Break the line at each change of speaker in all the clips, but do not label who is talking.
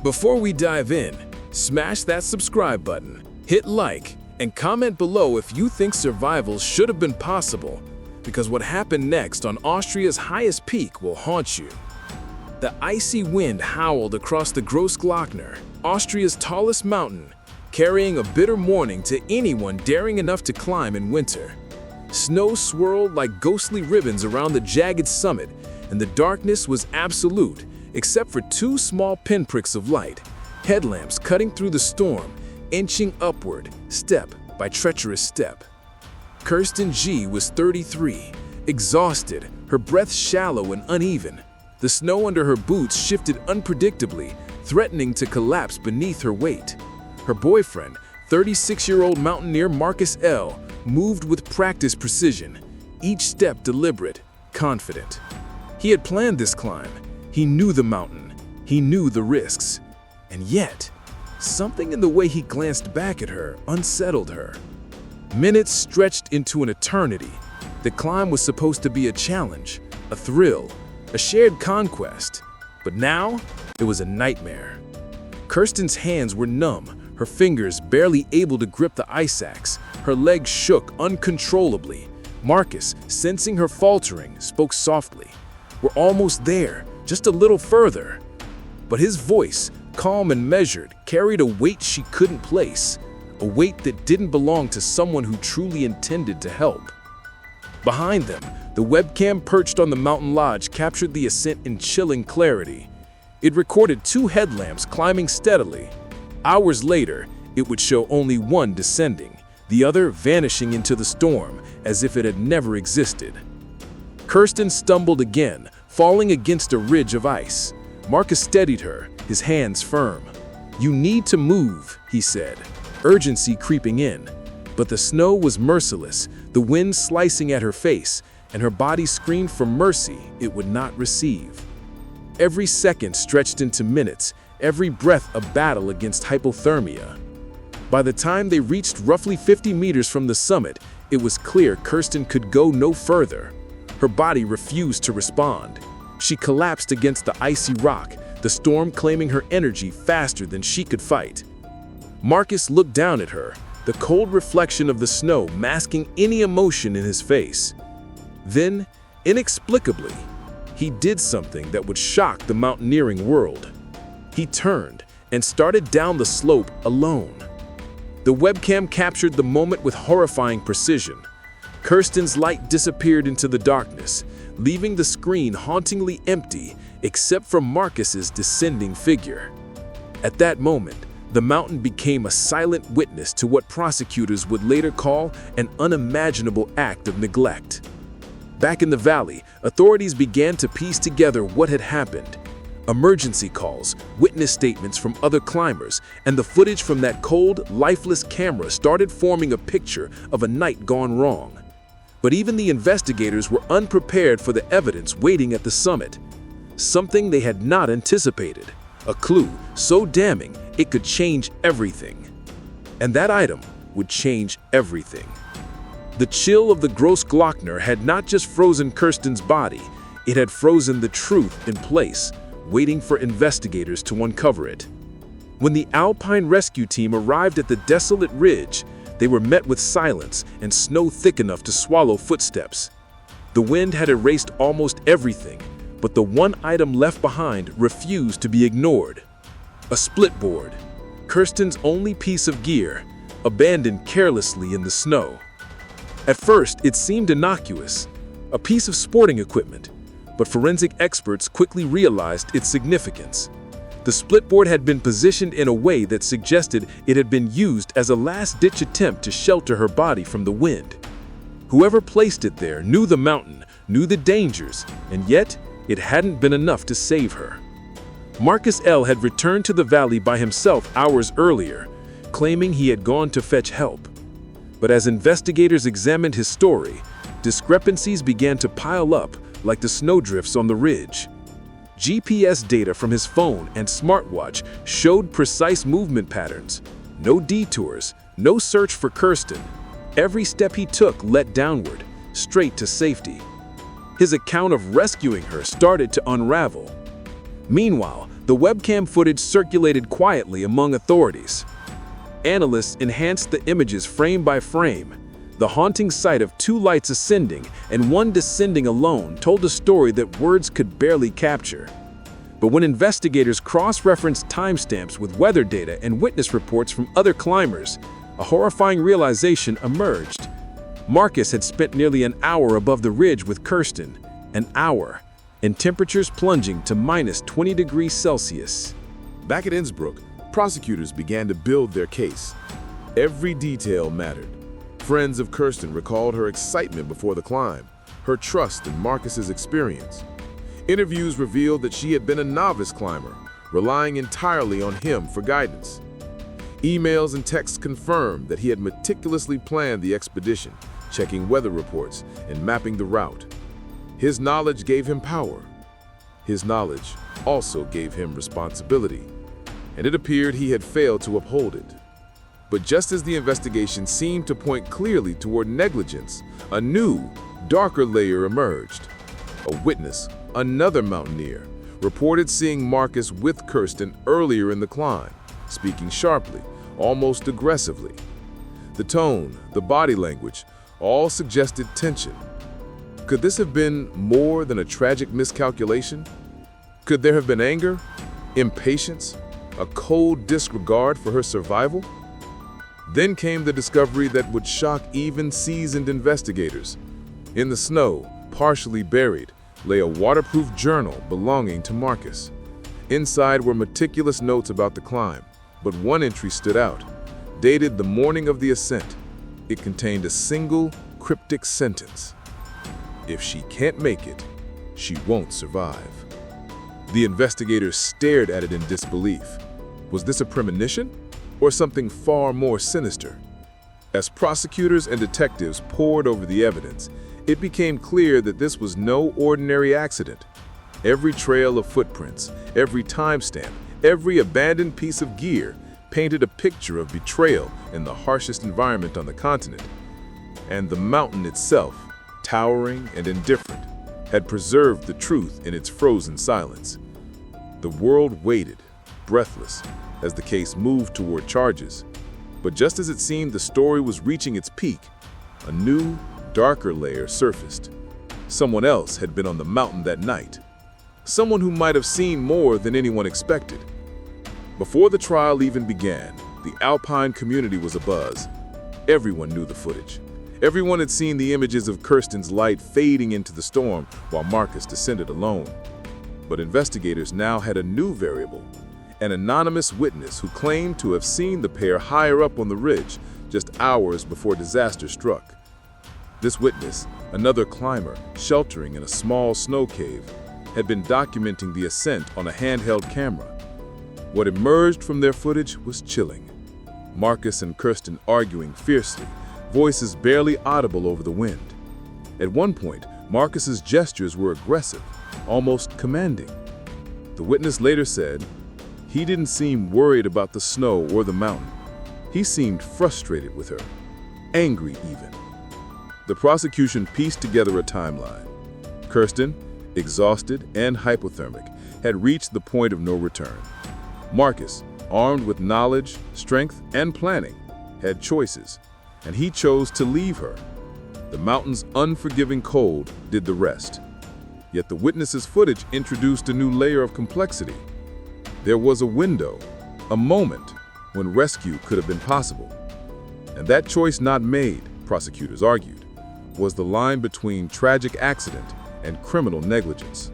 Before we dive in, smash that subscribe button, hit like, and comment below if you think survival should have been possible, because what happened next on Austria's highest peak will haunt you. The icy wind howled across the Großglockner, Austria's tallest mountain, carrying a bitter warning to anyone daring enough to climb in winter. Snow swirled like ghostly ribbons around the jagged summit, and the darkness was absolute, except for two small pinpricks of light, headlamps cutting through the storm, inching upward, step by treacherous step. Kerstin G was 33, exhausted, her breath shallow and uneven. The snow under her boots shifted unpredictably, threatening to collapse beneath her weight. Her boyfriend, 36-year-old mountaineer Markus L, moved with practiced precision, each step deliberate, confident. He had planned this climb. He knew the mountain. He knew the risks. And yet, something in the way he glanced back at her unsettled her. Minutes stretched into an eternity. The climb was supposed to be a challenge, a thrill, a shared conquest. But now, it was a nightmare. Kerstin's hands were numb, her fingers barely able to grip the ice axe. Her legs shook uncontrollably. Markus, sensing her faltering, spoke softly. "We're almost there, just a little further." But his voice, calm and measured, carried a weight she couldn't place, a weight that didn't belong to someone who truly intended to help. Behind them, the webcam perched on the mountain lodge captured the ascent in chilling clarity. It recorded two headlamps climbing steadily. Hours later, it would show only one descending, the other vanishing into the storm as if it had never existed. Kerstin stumbled again, falling against a ridge of ice. Markus steadied her, his hands firm. "You need to move," he said, urgency creeping in. But the snow was merciless, the wind slicing at her face, and her body screamed for mercy it would not receive. Every second stretched into minutes, every breath a battle against hypothermia. By the time they reached roughly 50 meters from the summit, it was clear Kerstin could go no further. Her body refused to respond. She collapsed against the icy rock, the storm claiming her energy faster than she could fight. Markus looked down at her, the cold reflection of the snow masking any emotion in his face. Then, inexplicably, he did something that would shock the mountaineering world. He turned and started down the slope alone. The webcam captured the moment with horrifying precision. Kerstin's light disappeared into the darkness, leaving the screen hauntingly empty except for Markus's descending figure. At that moment, the mountain became a silent witness to what prosecutors would later call an unimaginable act of neglect. Back in the valley, authorities began to piece together what had happened. Emergency calls, witness statements from other climbers, and the footage from that cold, lifeless camera started forming a picture of a night gone wrong. But even the investigators were unprepared for the evidence waiting at the summit. Something they had not anticipated. A clue so damning it could change everything. And that item would change everything. The chill of the Großglockner had not just frozen Kerstin's body, it had frozen the truth in place, waiting for investigators to uncover it. When the Alpine rescue team arrived at the desolate ridge, they were met with silence and snow thick enough to swallow footsteps. The wind had erased almost everything, but the one item left behind refused to be ignored. A split board, Kerstin's only piece of gear, abandoned carelessly in the snow. At first, it seemed innocuous, a piece of sporting equipment, but forensic experts quickly realized its significance. The splitboard had been positioned in a way that suggested it had been used as a last-ditch attempt to shelter her body from the wind. Whoever placed it there knew the mountain, knew the dangers, and yet it hadn't been enough to save her. Markus L had returned to the valley by himself hours earlier, claiming he had gone to fetch help. But as investigators examined his story, discrepancies began to pile up like the snowdrifts on the ridge. GPS data from his phone and smartwatch showed precise movement patterns. No detours, no search for Kerstin. Every step he took led downward, straight to safety. His account of rescuing her started to unravel. Meanwhile, The webcam footage circulated quietly among authorities. Analysts enhanced the images frame by frame. The haunting sight of two lights ascending and one descending alone told a story that words could barely capture. But when investigators cross-referenced timestamps with weather data and witness reports from other climbers, a horrifying realization emerged. Markus had spent nearly an hour above the ridge with Kerstin, an hour, and temperatures plunging to -20 degrees Celsius.
Back at Innsbruck, prosecutors began to build their case. Every detail mattered. Friends of Kerstin recalled her excitement before the climb, her trust in Markus's experience. Interviews revealed that she had been a novice climber, relying entirely on him for guidance. Emails and texts confirmed that he had meticulously planned the expedition, checking weather reports and mapping the route. His knowledge gave him power. His knowledge also gave him responsibility, and it appeared he had failed to uphold it. But just as the investigation seemed to point clearly toward negligence, a new, darker layer emerged. A witness, another mountaineer, reported seeing Markus with Kerstin earlier in the climb, speaking sharply, almost aggressively. The tone, the body language, all suggested tension. Could this have been more than a tragic miscalculation? Could there have been anger, impatience, a cold disregard for her survival? Then came the discovery that would shock even seasoned investigators. In the snow, partially buried, lay a waterproof journal belonging to Markus. Inside were meticulous notes about the climb, but one entry stood out, dated the morning of the ascent. It contained a single, cryptic sentence: "If she can't make it, she won't survive." The investigators stared at it in disbelief. Was this a premonition, or something far more sinister? As prosecutors and detectives pored over the evidence, it became clear that this was no ordinary accident. Every trail of footprints, every timestamp, every abandoned piece of gear painted a picture of betrayal in the harshest environment on the continent. And the mountain itself, towering and indifferent, had preserved the truth in its frozen silence. The world waited, breathless, as the case moved toward charges. But just as it seemed the story was reaching its peak, a new, darker layer surfaced. Someone else had been on the mountain that night. Someone who might have seen more than anyone expected. Before the trial even began, the alpine community was abuzz. Everyone knew the footage. Everyone had seen the images of Kerstin's light fading into the storm while Markus descended alone. But investigators now had a new variable. An anonymous witness who claimed to have seen the pair higher up on the ridge just hours before disaster struck. This witness, another climber sheltering in a small snow cave, had been documenting the ascent on a handheld camera. What emerged from their footage was chilling. Markus and Kerstin arguing fiercely, voices barely audible over the wind. At one point, Markus's gestures were aggressive, almost commanding. The witness later said, "He didn't seem worried about the snow or the mountain. He seemed frustrated with her, angry even." The prosecution pieced together a timeline. Kerstin, exhausted and hypothermic, had reached the point of no return. Markus, armed with knowledge, strength, and planning, had choices, and he chose to leave her. The mountain's unforgiving cold did the rest. Yet the witness's footage introduced a new layer of complexity. There was a window, a moment, when rescue could have been possible. And that choice not made, prosecutors argued, was the line between tragic accident and criminal negligence.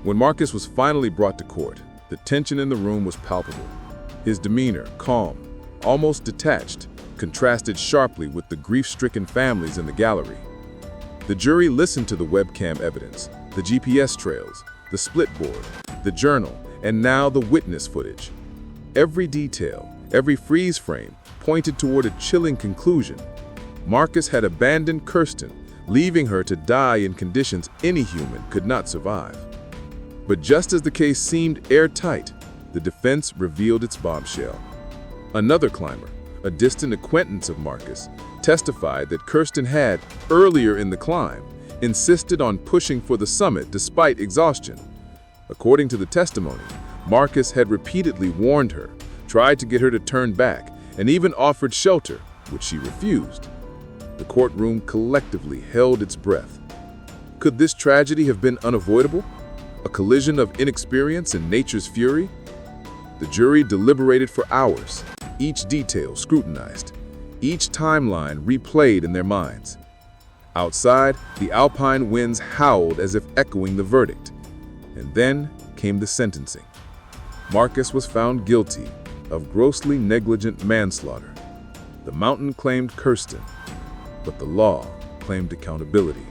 When Markus was finally brought to court, the tension in the room was palpable. His demeanor, calm, almost detached, contrasted sharply with the grief-stricken families in the gallery. The jury listened to the webcam evidence, the GPS trails, the split board, the journal, and now the witness footage. Every detail, every freeze frame pointed toward a chilling conclusion. Markus had abandoned Kerstin, leaving her to die in conditions any human could not survive. But just as the case seemed airtight, the defense revealed its bombshell. Another climber, a distant acquaintance of Markus, testified that Kerstin had, earlier in the climb, insisted on pushing for the summit despite exhaustion. According to the testimony, Markus had repeatedly warned her, tried to get her to turn back, and even offered shelter, which she refused. The courtroom collectively held its breath. Could this tragedy have been unavoidable? A collision of inexperience and nature's fury? The jury deliberated for hours, each detail scrutinized, each timeline replayed in their minds. Outside, the alpine winds howled as if echoing the verdict. And then came the sentencing. Markus was found guilty of grossly negligent manslaughter. The mountain claimed Kerstin, but the law claimed accountability.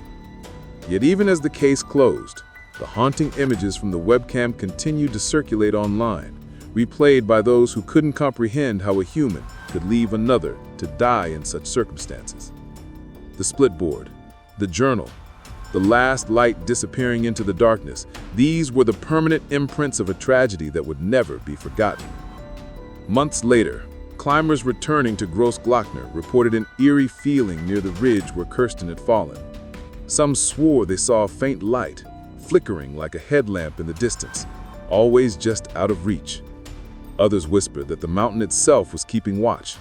Yet even as the case closed, the haunting images from the webcam continued to circulate online, replayed by those who couldn't comprehend how a human could leave another to die in such circumstances. The split board, the journal, the last light disappearing into the darkness, these were the permanent imprints of a tragedy that would never be forgotten. Months later, climbers returning to Großglockner reported an eerie feeling near the ridge where Kerstin had fallen. Some swore they saw a faint light, flickering like a headlamp in the distance, always just out of reach. Others whispered that the mountain itself was keeping watch,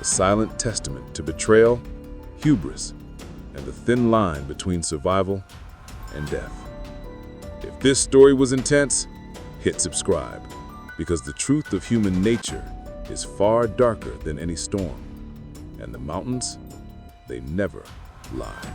a silent testament to betrayal, hubris, and the thin line between survival and death. If this story was intense, hit subscribe, because the truth of human nature is far darker than any storm, and the mountains, they never lie.